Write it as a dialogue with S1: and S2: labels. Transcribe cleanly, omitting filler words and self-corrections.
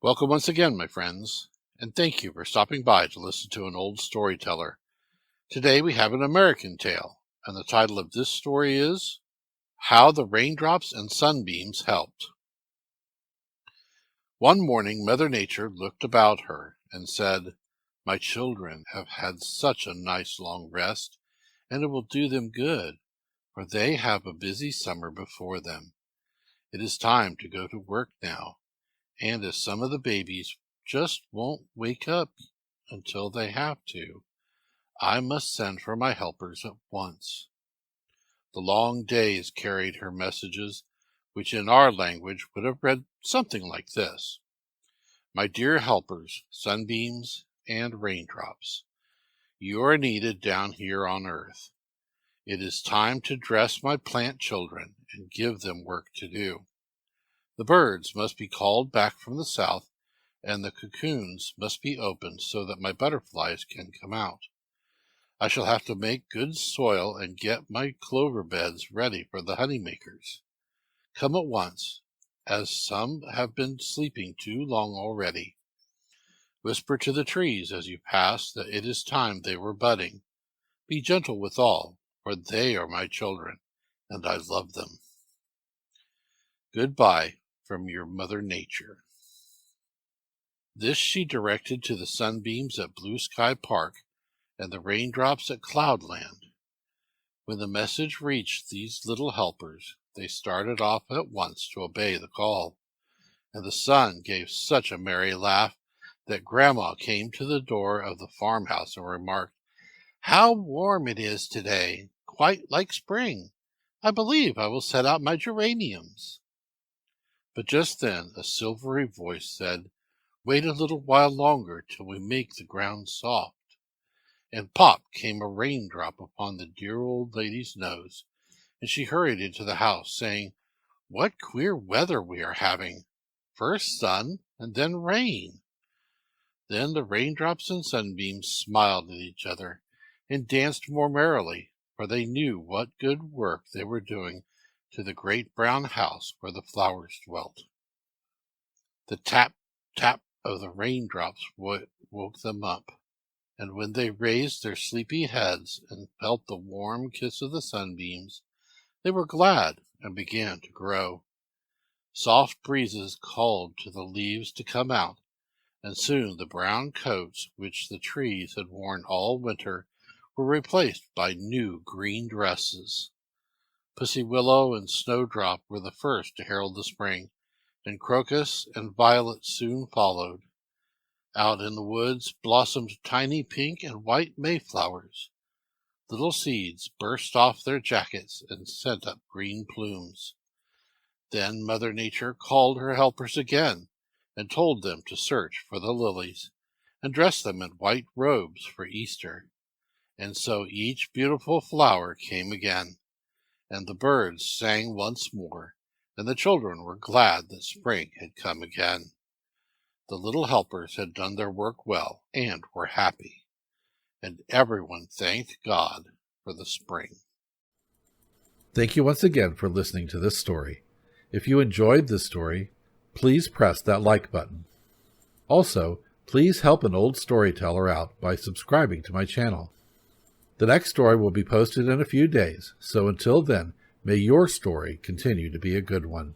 S1: Welcome once again, my friends, and thank you for stopping by to listen to an old storyteller. Today we have an American tale, and the title of this story is How the Raindrops and Sunbeams Helped. One morning Mother Nature looked about her and said, "My children have had such a nice long rest, and it will do them good, for they have a busy summer before them. It is time to go to work now. And as some of the babies just won't wake up until they have to, I must send for my helpers at once." The long days carried her messages, which in our language would have read something like this: "My dear helpers, Sunbeams and Raindrops, you are needed down here on earth. It is time to dress my plant children and give them work to do. The birds must be called back from the south, and the cocoons must be opened so that my butterflies can come out. I shall have to make good soil and get my clover beds ready for the honeymakers. Come at once, as some have been sleeping too long already. Whisper to the trees as you pass that it is time they were budding. Be gentle with all, for they are my children, and I love them. Goodbye from your Mother Nature." This she directed to the Sunbeams at Blue Sky Park and the Raindrops at Cloudland. When the message reached these little helpers, they started off at once to obey the call, and the sun gave such a merry laugh that Grandma came to the door of the farmhouse and remarked, "How warm it is today, quite like spring. I believe I will set out my geraniums." But just then a silvery voice said, "Wait a little while longer till we make the ground soft." And pop came a raindrop upon the dear old lady's nose, and she hurried into the house, saying, "What queer weather we are having! First sun, and then rain." Then the Raindrops and Sunbeams smiled at each other and danced more merrily, for they knew what good work they were doing to the great brown house where the flowers dwelt. The tap, tap of the raindrops woke them up, and when they raised their sleepy heads and felt the warm kiss of the sunbeams, they were glad and began to grow. Soft breezes called to the leaves to come out, and soon the brown coats which the trees had worn all winter were replaced by new green dresses. Pussy Willow and Snowdrop were the first to herald the spring, and Crocus and Violet soon followed. Out in the woods blossomed tiny pink and white mayflowers. Little seeds burst off their jackets and sent up green plumes. Then Mother Nature called her helpers again and told them to search for the lilies and dress them in white robes for Easter. And so each beautiful flower came again, and the birds sang once more, and the children were glad that spring had come again. The little helpers had done their work well and were happy, and everyone thanked God for the spring.
S2: Thank you once again for listening to this story. If you enjoyed this story, please press that like button. Also, please help an old storyteller out by subscribing to my channel. The next story will be posted in a few days, so until then, may your story continue to be a good one.